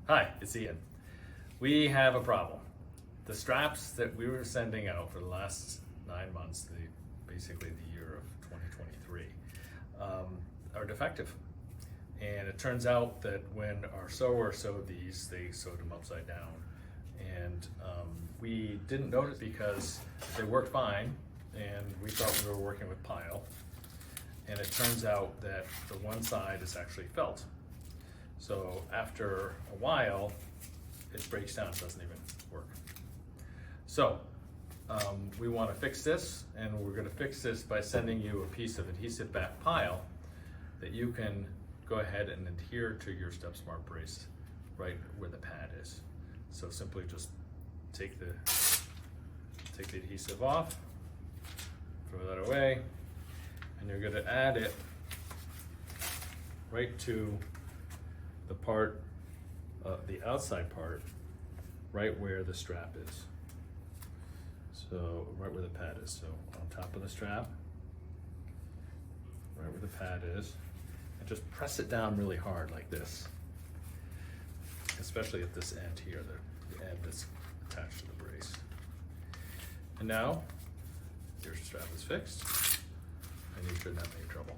Hi, it's Ian. We have a problem. The straps that we were sending out for the last 9 months, basically the year of 2023, are defective. And it turns out that when our sewer sewed these, they sewed them upside down. And we didn't notice because they worked fine, and we thought we were working with pile. And it turns out that the one side is actually felt. So after a while, it breaks down, it doesn't even work. So we want to fix this, and we're going to fix this by sending you a piece of adhesive back pile that you can go ahead and adhere to your Step Smart brace right where the pad is. So simply just take the adhesive off, throw that away, and you're going to add it right to the part, the outside part, right where the strap is. So right where the pad is. So on top of the strap, right where the pad is, and just press it down really hard like this, especially at this end here, the end that's attached to the brace. And now your strap is fixed, and you shouldn't have any trouble.